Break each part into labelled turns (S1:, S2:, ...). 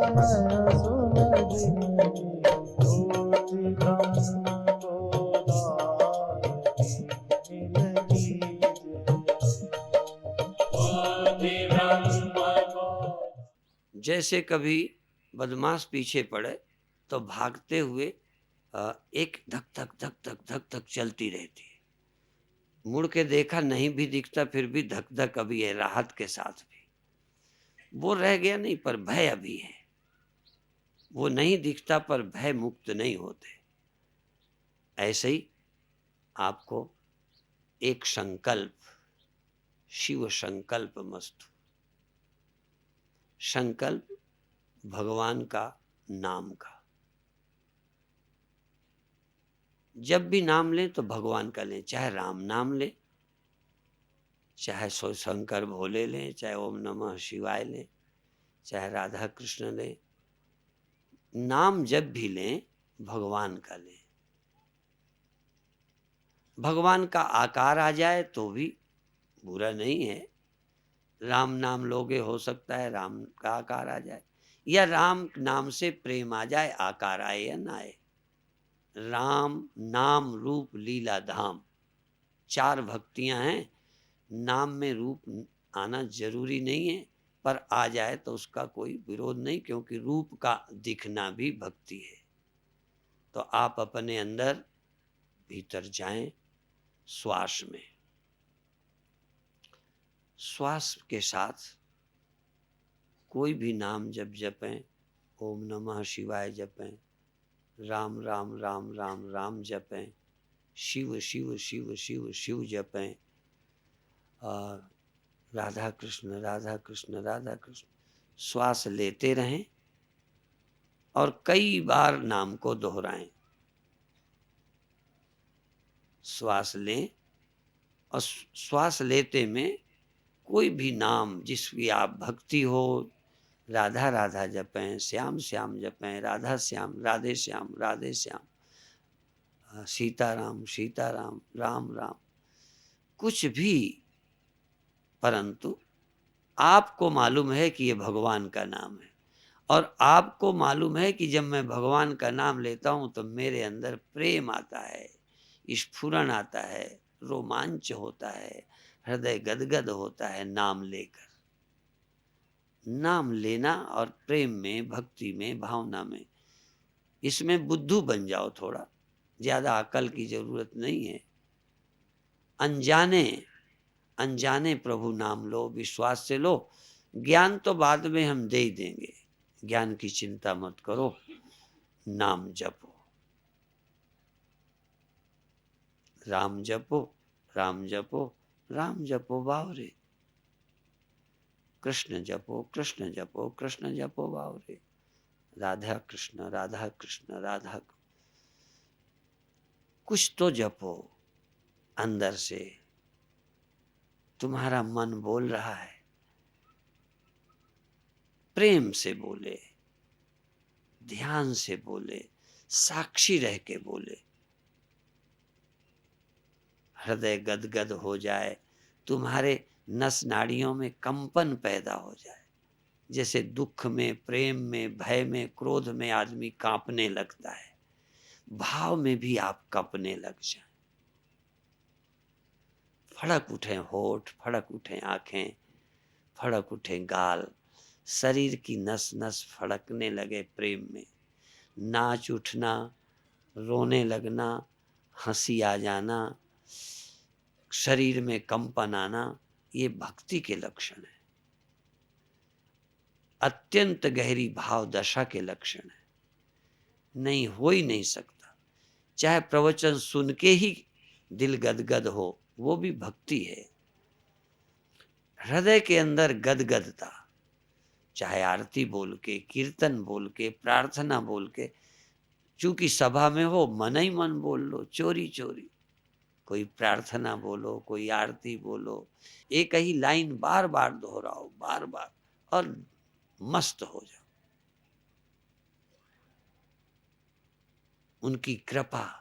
S1: नयन सुलगी ज्योति ब्रह्म गोदावरी मिलगी
S2: जैसे कभी बदमाश पीछे पड़े तो भागते हुए एक धक धक धक धक धक धक चलती रहती है। मुड़ के देखा नहीं भी दिखता, फिर भी धक धक अभी है, राहत के साथ भी। वो रह गया नहीं, पर भय अभी है। वो नहीं दिखता पर भय मुक्त नहीं होते। ऐसे ही आपको एक संकल्प, शिव संकल्प मस्तु। संकल्प भगवान का नाम का। जब भी नाम लें तो भगवान का लें, चाहे राम नाम लें, चाहे सो शंकर भोले लें, चाहे ओम नमः शिवाय लें, चाहे राधा कृष्ण लें। नाम जब भी लें भगवान का लें। भगवान का आकार आ जाए तो भी बुरा नहीं है। राम नाम लोगे, हो सकता है राम का आकार आ जाए, या राम नाम से प्रेम आ जाए, आकार आए या ना आए। राम नाम रूप लीला धाम, 4 भक्तियां हैं। नाम में रूप आना जरूरी नहीं है, पर आ जाए तो उसका कोई विरोध नहीं, क्योंकि रूप का दिखना भी भक्ति है। तो आप अपने अंदर भीतर जाएं, श्वास में, श्वास के साथ कोई भी नाम जब जपें, ओम नमः शिवाय जपें, राम राम राम राम राम जपें, शिव शिव शिव शिव शिव जपें, राधा कृष्ण राधा कृष्ण राधा कृष्ण। श्वास लेते रहें और कई बार नाम को दोहराएं। श्वास लें और श्वास लेते में कोई भी नाम जिसकी आप भक्ति हो, राधा राधा जपें, श्याम श्याम जपें, राधा श्याम, राधे श्याम राधे श्याम, सीताराम सीताराम, राम राम, कुछ भी, परंतु आपको मालूम है कि ये भगवान का नाम है। और आपको मालूम है कि जब मैं भगवान का नाम लेता हूं तो मेरे अंदर प्रेम आता है, स्फुरण आता है, रोमांच होता है, हृदय गदगद होता है। नाम लेकर, नाम लेना और प्रेम में, भक्ति में, भावना में, इसमें बुद्धू बन जाओ। थोड़ा ज्यादा अकल की जरूरत नहीं है। अनजाने अनजाने प्रभु नाम लो, विश्वास से लो। ज्ञान तो बाद में हम दे ही देंगे, ज्ञान की चिंता मत करो। नाम जपो, राम जपो, राम जपो, राम जपो बावरे, कृष्ण जपो, कृष्ण जपो, कृष्ण जपो बावरे, राधा कृष्ण राधा कृष्ण राधा। कुछ तो जपो अंदर से। तुम्हारा मन बोल रहा है, प्रेम से बोले, ध्यान से बोले, साक्षी रह के बोले। हृदय गदगद हो जाए, तुम्हारे नस नाड़ियों में कंपन पैदा हो जाए। जैसे दुख में, प्रेम में, भय में, क्रोध में आदमी कांपने लगता है, भाव में भी आप कांपने लग जाएं। फड़क उठे होठ, फड़क उठे आंखें, फड़क उठे गाल, शरीर की नस नस फड़कने लगे प्रेम में। नाच उठना, रोने लगना, हंसी आ जाना, शरीर में कंपन आना, ये भक्ति के लक्षण है। अत्यंत गहरी भाव दशा के लक्षण है। नहीं, हो ही नहीं सकता। चाहे प्रवचन सुन के ही दिल गदगद हो, वो भी भक्ति है। हृदय के अंदर गदगदता, चाहे आरती बोल के, कीर्तन बोल के, प्रार्थना बोल के, चूंकि सभा में हो, मन ही मन बोल लो, चोरी चोरी। कोई प्रार्थना बोलो, कोई आरती बोलो, एक ही लाइन बार बार दोहराओ, बार बार, और मस्त हो जाओ। उनकी कृपा,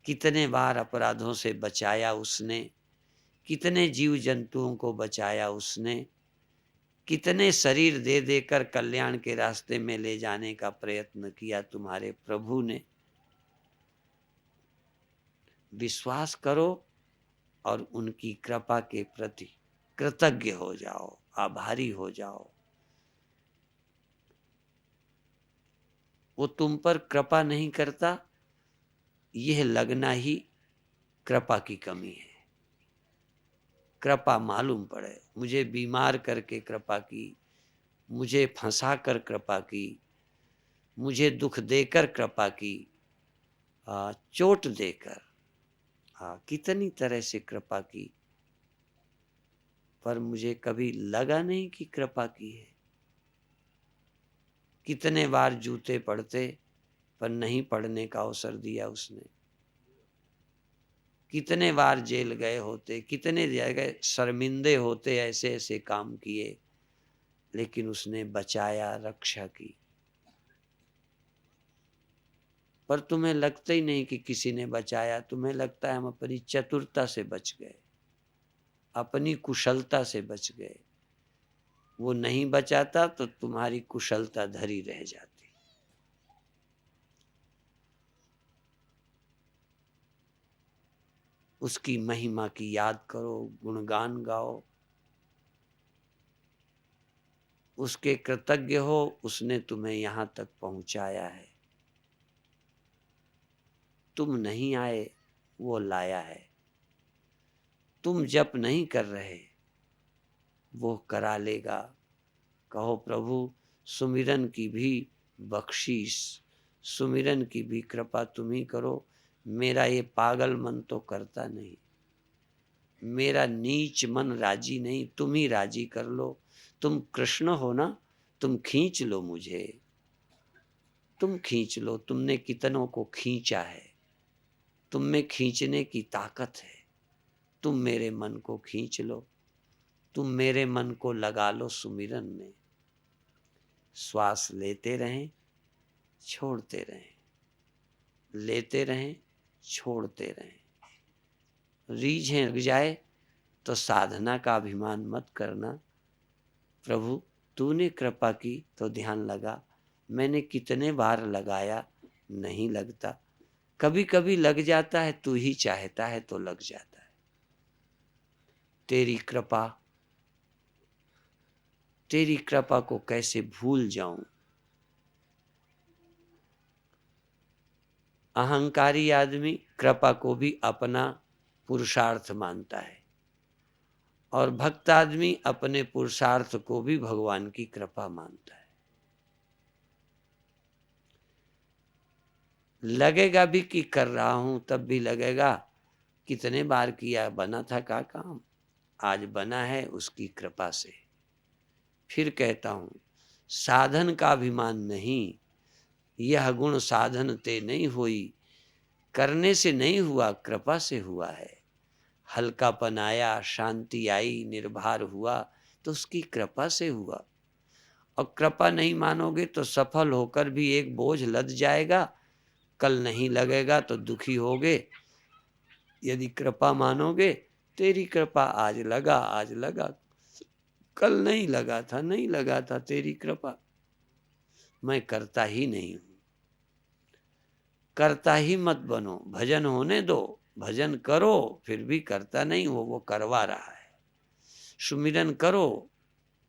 S2: कितने बार अपराधों से बचाया उसने, कितने जीव जंतुओं को बचाया उसने, कितने शरीर दे देकर कल्याण के रास्ते में ले जाने का प्रयत्न किया तुम्हारे प्रभु ने। विश्वास करो और उनकी कृपा के प्रति कृतज्ञ हो जाओ, आभारी हो जाओ। वो तुम पर कृपा नहीं करता, यह लगना ही कृपा की कमी है। कृपा मालूम पड़े, मुझे बीमार करके कृपा की, मुझे फंसा कर कृपा की, मुझे दुख देकर कृपा की, चोट देकर, कितनी तरह से कृपा की, पर मुझे कभी लगा नहीं कि कृपा की है। कितने बार जूते पड़ते पर नहीं पढ़ने का अवसर दिया उसने। कितने बार जेल गए होते, कितने जगह शर्मिंदे होते, ऐसे ऐसे काम किए, लेकिन उसने बचाया, रक्षा की। पर तुम्हें लगता ही नहीं कि किसी ने बचाया, तुम्हें लगता है हम अपनी चतुरता से बच गए, अपनी कुशलता से बच गए। वो नहीं बचाता तो तुम्हारी कुशलता धरी रह जाती। उसकी महिमा की याद करो, गुणगान गाओ, उसके कृतज्ञ हो, उसने तुम्हें यहां तक पहुंचाया है। तुम नहीं आए, वो लाया है। तुम जप नहीं कर रहे, वो करा लेगा। कहो प्रभु सुमिरन की भी बख्शीश, सुमिरन की भी कृपा तुम ही करो। मेरा ये पागल मन तो करता नहीं, मेरा नीच मन राजी नहीं, तुम ही राजी कर लो। तुम कृष्ण हो ना, तुम खींच लो मुझे, तुम खींच लो। तुमने कितनों को खींचा है, तुम में खींचने की ताकत है। तुम मेरे मन को खींच लो, तुम मेरे मन को लगा लो सुमिरन में। श्वास लेते रहें, छोड़ते रहें, लेते रहें, छोड़ते रहें। रीझें लग जाए तो साधना का अभिमान मत करना। प्रभु तूने कृपा की तो ध्यान लगा, मैंने कितने बार लगाया नहीं लगता। कभी कभी लग जाता है, तू ही चाहता है तो लग जाता है। तेरी कृपा, तेरी कृपा को कैसे भूल जाऊं। अहंकारी आदमी कृपा को भी अपना पुरुषार्थ मानता है, और भक्त आदमी अपने पुरुषार्थ को भी भगवान की कृपा मानता है। लगेगा भी कि कर रहा हूं, तब भी लगेगा कितने बार किया, बना था का काम, आज बना है उसकी कृपा से। फिर कहता हूं, साधन का अभिमान नहीं, यह गुण साधन ते नहीं हुई, करने से नहीं हुआ, कृपा से हुआ है। हल्कापन आया, शांति आई, निर्भर हुआ, तो उसकी कृपा से हुआ। और कृपा नहीं मानोगे तो सफल होकर भी एक बोझ लद जाएगा, कल नहीं लगेगा तो दुखी होगे। यदि कृपा मानोगे, तेरी कृपा आज लगा, आज लगा, कल नहीं लगा था, नहीं लगा था, तेरी कृपा। मैं करता ही नहीं हूं। करता ही मत बनो, भजन होने दो, भजन करो, फिर भी करता नहीं हो, वो करवा रहा है। सुमिरन करो,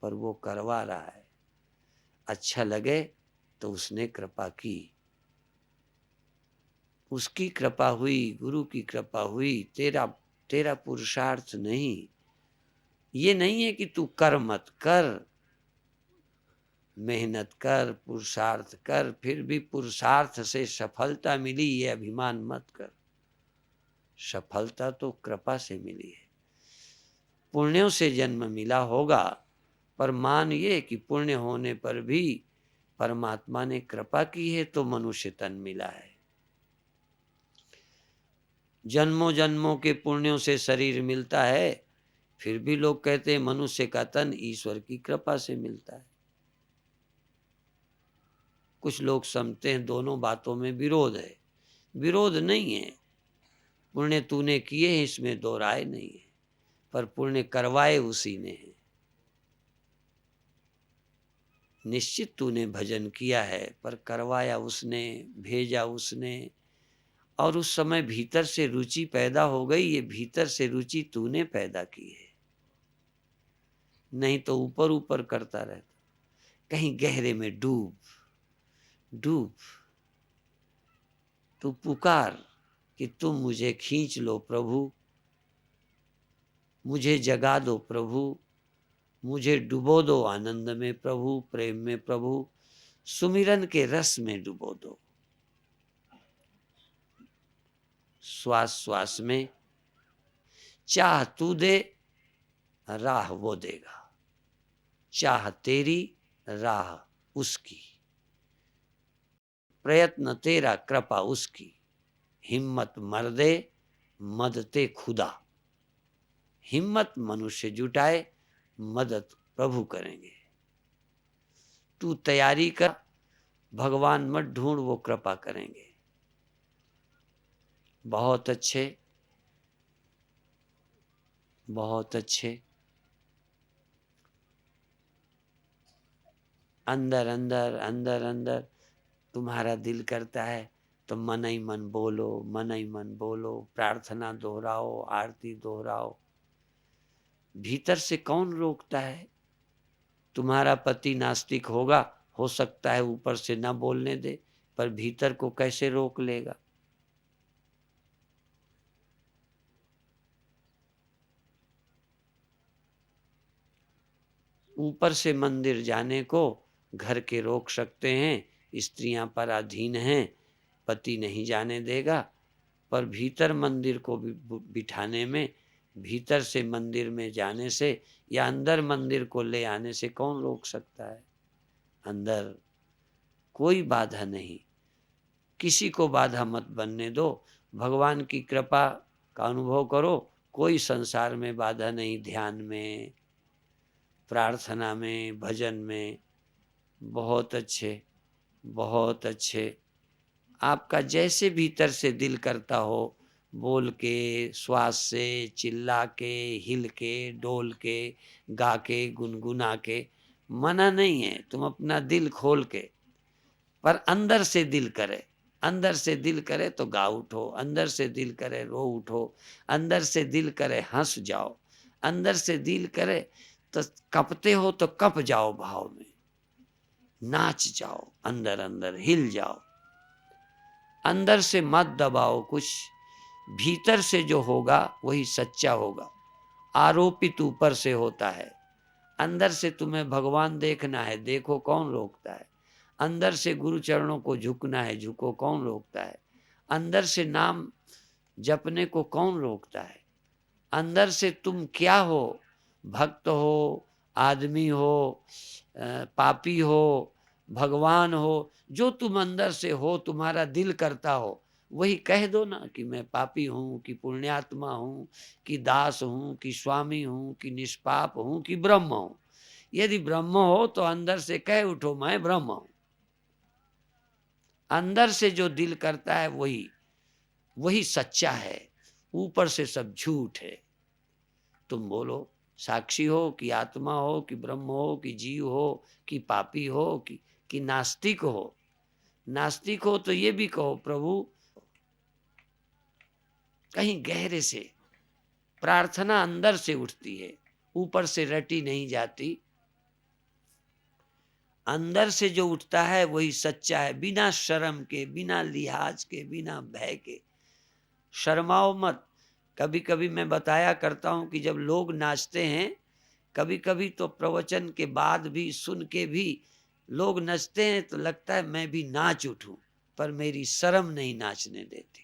S2: पर वो करवा रहा है। अच्छा लगे तो उसने कृपा की, उसकी कृपा हुई, गुरु की कृपा हुई, तेरा तेरा पुरुषार्थ नहीं। ये नहीं है कि तू कर मत कर, मेहनत कर, पुरुषार्थ कर, फिर भी पुरुषार्थ से सफलता मिली ये अभिमान मत कर। सफलता तो कृपा से मिली है। पुण्यों से जन्म मिला होगा, पर मान ये कि पुण्य होने पर भी परमात्मा ने कृपा की है तो मनुष्य तन मिला है। जन्मों जन्मों के पुण्यों से शरीर मिलता है, फिर भी लोग कहते हैं मनुष्य का तन ईश्वर की कृपा से मिलता है। कुछ लोग समझते हैं दोनों बातों में विरोध है। विरोध नहीं है, पुण्य तूने किए हैं इसमें दो राय नहीं है, पर पुण्य करवाए उसी ने है। निश्चित तूने भजन किया है, पर करवाया उसने, भेजा उसने, और उस समय भीतर से रुचि पैदा हो गई। ये भीतर से रुचि तूने पैदा की है, नहीं तो ऊपर ऊपर करता रहता। कहीं गहरे में डूब डूब, तू पुकार कि तुम मुझे खींच लो प्रभु, मुझे जगा दो प्रभु, मुझे डुबो दो आनंद में प्रभु, प्रेम में प्रभु, सुमिरन के रस में डुबो दो। श्वास श्वास में चाह तू दे, राह वो देगा। चाह तेरी, राह उसकी, प्रयत्न तेरा, कृपा उसकी। हिम्मत मर्दे, मदते खुदा। हिम्मत मनुष्य जुटाए, मदद प्रभु करेंगे। तू तैयारी कर, भगवान मत ढूंढ, वो कृपा करेंगे। बहुत अच्छे, बहुत अच्छे। अंदर अंदर अंदर अंदर तुम्हारा दिल करता है तो मन ही मन बोलो, मन ही मन बोलो, प्रार्थना दोहराओ, आरती दोहराओ। भीतर से कौन रोकता है? तुम्हारा पति नास्तिक होगा, हो सकता है ऊपर से ना बोलने दे, पर भीतर को कैसे रोक लेगा? ऊपर से मंदिर जाने को घर के रोक सकते हैं, स्त्रियां पराधीन हैं, पति नहीं जाने देगा, पर भीतर मंदिर को बिठाने में, भीतर से मंदिर में जाने से या अंदर मंदिर को ले आने से कौन रोक सकता है? अंदर कोई बाधा नहीं, किसी को बाधा मत बनने दो। भगवान की कृपा का अनुभव करो, कोई संसार में बाधा नहीं। ध्यान में, प्रार्थना में, भजन में। बहुत अच्छे, बहुत अच्छे। आपका जैसे भीतर से दिल करता हो, बोल के, श्वास से, चिल्ला के, हिल के, डोल के, गा के, गुनगुना के, मना नहीं है। तुम अपना दिल खोल के, पर अंदर से दिल करे, अंदर से दिल करे तो गा उठो, अंदर से दिल करे रो उठो, अंदर से दिल करे हंस जाओ, अंदर से दिल करे तो कपते हो तो कप जाओ, भाव में नाच जाओ, अंदर अंदर हिल जाओ। अंदर से मत दबाओ कुछ, भीतर से जो होगा वही सच्चा होगा। आरोपित ऊपर से होता है, अंदर से तुम्हें भगवान देखना है, देखो कौन रोकता है। अंदर से गुरु चरणों को झुकना है, झुको कौन रोकता है। अंदर से नाम जपने को कौन रोकता है। अंदर से तुम क्या हो, भक्त हो, आदमी हो, पापी हो, भगवान हो, जो तुम अंदर से हो, तुम्हारा दिल करता हो, वही कह दो ना कि मैं पापी हूँ, कि पुण्यात्मा हूँ, कि दास हूँ, कि स्वामी हूँ, कि निष्पाप हूँ, कि ब्रह्म हूँ। यदि ब्रह्म हो तो अंदर से कह उठो मैं ब्रह्म हूँ। अंदर से जो दिल करता है वही वही सच्चा है, ऊपर से सब झूठ है। तुम बोलो साक्षी हो, कि आत्मा हो, कि ब्रह्म हो, कि जीव हो, कि पापी हो, कि नास्तिक हो। नास्तिक हो तो ये भी कहो प्रभु, कहीं गहरे से प्रार्थना अंदर से उठती है, ऊपर से रटी नहीं जाती। अंदर से जो उठता है वही सच्चा है, बिना शर्म के, बिना लिहाज के, बिना भय के। शर्माओ मत। कभी कभी मैं बताया करता हूं कि जब लोग नाचते हैं, कभी कभी तो प्रवचन के बाद भी सुन के भी लोग नाचते हैं तो लगता है मैं भी नाच उठूं, पर मेरी शर्म नहीं नाचने देती।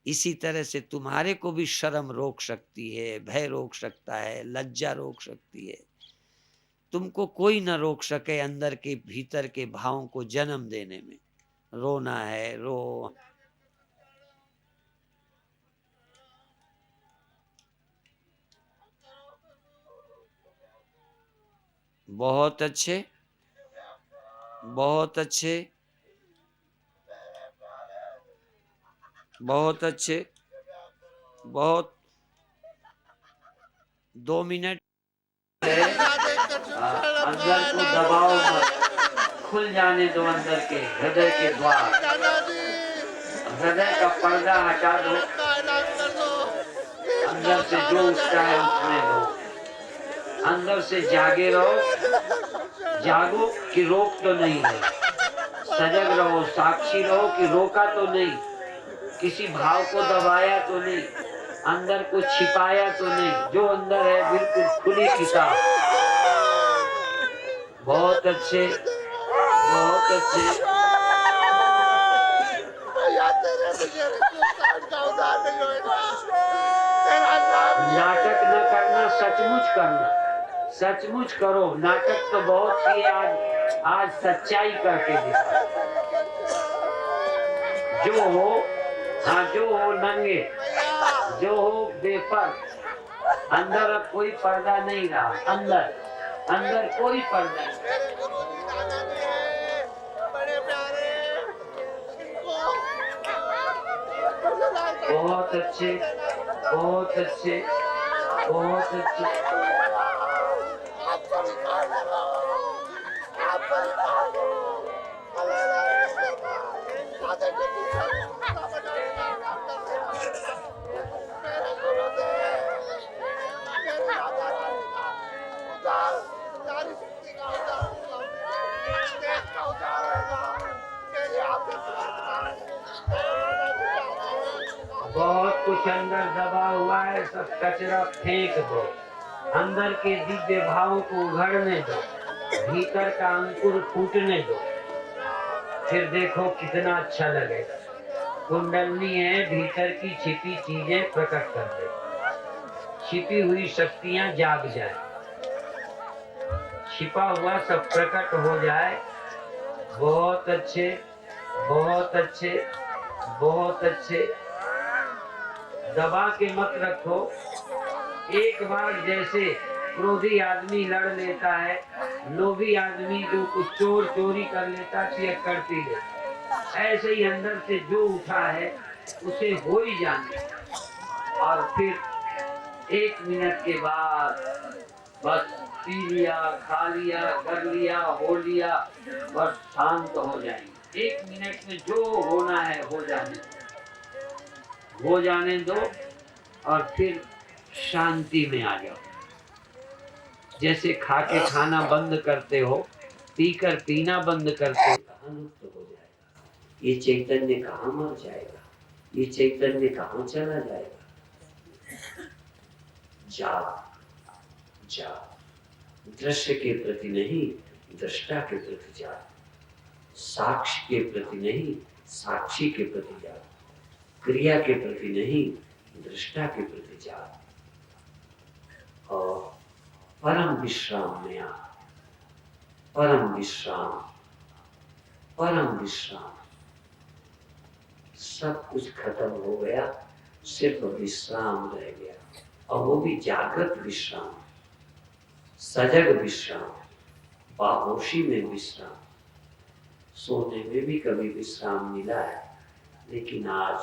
S2: इसी तरह से तुम्हारे को भी शर्म रोक सकती है, भय रोक सकता है, लज्जा रोक सकती है। तुमको कोई न रोक सके अंदर के भीतर के भावों को जन्म देने में। रोना है रो। बहुत अच्छे, बहुत अच्छे, बहुत अच्छे, बहुत। 2 मिनट है। अंदर को दबाओ मत, खुल जाने दो अंदर के हृदय के द्वार, हृदय का पर्दा हटा दो, अंदर से जो उठता है उठने दो, अंदर से जागे रहो, जागो कि रोक तो नहीं है, सजग रहो, साक्षी रहो कि रोका तो नहीं, किसी भाव को दबाया तो नहीं, अंदर को छिपाया तो नहीं, जो अंदर है बिल्कुल खुली किताब। बहुत अच्छे, बहुत अच्छे। नाटक न करना, सचमुच करना, सचमुच करो। नाटक तो बहुत ही आज सच्चाई करके दिखा। जो हो, हाँ जो हो नंगे, जो हो बेपर्द, अंदर अब कोई पर्दा नहीं रहा, अंदर अंदर कोई पर्दा नहीं। बहुत अच्छे, बहुत अच्छे, बहुत अच्छे। बहुत कुछ अंदर दबा हुआ है, सब कचरा फेंक दो, अंदर के दिव्य भाव को उघड़ने दो, भीतर का अंकुर फूटने दो, फिर देखो कितना अच्छा लगेगा। कुंडलनी है, भीतर की छिपी चीजें प्रकट कर दे, छिपी हुई शक्तियां जाग जाए, छिपा हुआ सब प्रकट हो जाए। बहुत अच्छे, बहुत अच्छे, बहुत अच्छे। दबा के मत रखो। एक बार जैसे क्रोधी आदमी लड़ लेता है, लोभी आदमी जो कुछ चोरी कर लेता पियक्कड़ पी लेता, ऐसे ही अंदर से जो उठा है उसे हो ही जाने, और फिर 1 मिनट के बाद बस पी लिया, खा लिया, कर लिया, हो लिया, बस शांत हो जाएंगे। 1 मिनट में जो होना है हो जाने दो, और फिर शांति में आ जाओ। जैसे खा के खाना बंद करते हो, पीकर पीना बंद करते हो, कहाँ लुप्त हो जाएगा ये चैतन्य, कहाँ मर जाएगा ये चैतन्य, कहाँ चला जाएगा। जा दृश्य के प्रति नहीं, दृष्टा के प्रति जा, साक्ष्य के प्रति नहीं, साक्षी के प्रति जा, क्रिया के प्रति नहीं, दृष्टा के प्रति जा, और परम विश्राम में आ। परम विश्राम, परम विश्राम। सब कुछ खत्म हो गया, सिर्फ विश्राम रह गया, और वो भी जागृत विश्राम, सजग विश्राम, बाहोशी में विश्राम। सोने में भी कभी विश्राम मिला है, लेकिन आज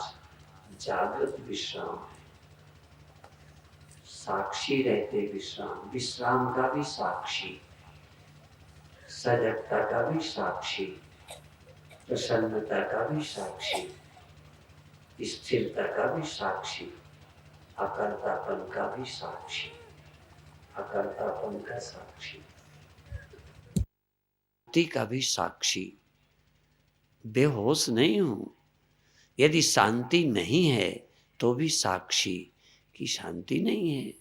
S2: जागृत विश्राम है, साक्षी रहते विश्राम। विश्राम का भी साक्षी, सजगता का भी साक्षी, प्रसन्नता का भी साक्षी, स्थिरता का भी साक्षी, अकर्तापन का भी साक्षी, अकर्तापन का साक्षी, का भी साक्षी। बेहोश नहीं हूं, यदि शांति नहीं है तो भी साक्षी कि शांति नहीं है,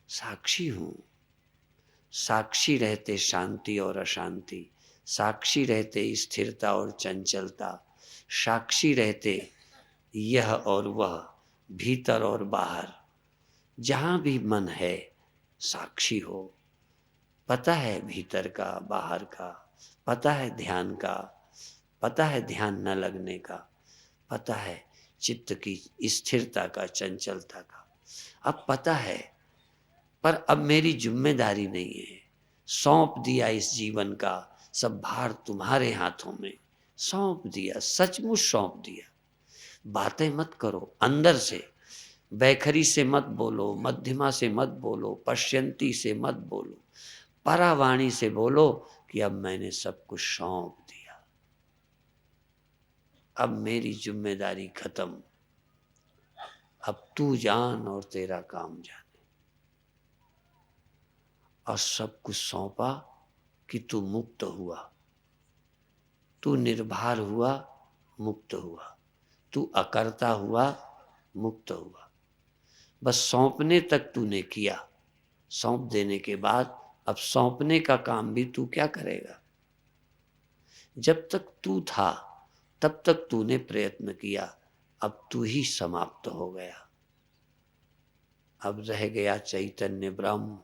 S2: साक्षी हूं। साक्षी रहते शांति और अशांति, साक्षी रहते स्थिरता और चंचलता, साक्षी रहते यह और वह, भीतर और बाहर, जहां भी मन है साक्षी हो। पता है भीतर का, बाहर का, पता है ध्यान का, पता है ध्यान न लगने का, पता है चित्त की स्थिरता का, चंचलता का, अब पता है। पर अब मेरी जिम्मेदारी नहीं है, सौंप दिया इस जीवन का सब भार तुम्हारे हाथों में, सौंप दिया, सचमुच सौंप दिया। बातें मत करो अंदर से, बैखरी से मत बोलो, मध्यमा से मत बोलो, पश्यंती से मत बोलो, परावाणी से बोलो कि अब मैंने सब कुछ सौंप दिया, अब मेरी जिम्मेदारी खत्म, अब तू जान और तेरा काम जाने। और सब कुछ सौंपा कि तू मुक्त हुआ, तू निर्भर हुआ, मुक्त हुआ, तू अकर्ता हुआ, मुक्त हुआ। बस सौंपने तक तूने किया, सौंप देने के बाद अब सौंपने का काम भी तू क्या करेगा? जब तक तू था तब तक तूने प्रयत्न किया, अब तू ही समाप्त हो गया। अब रह गया चैतन्य ब्रह्म,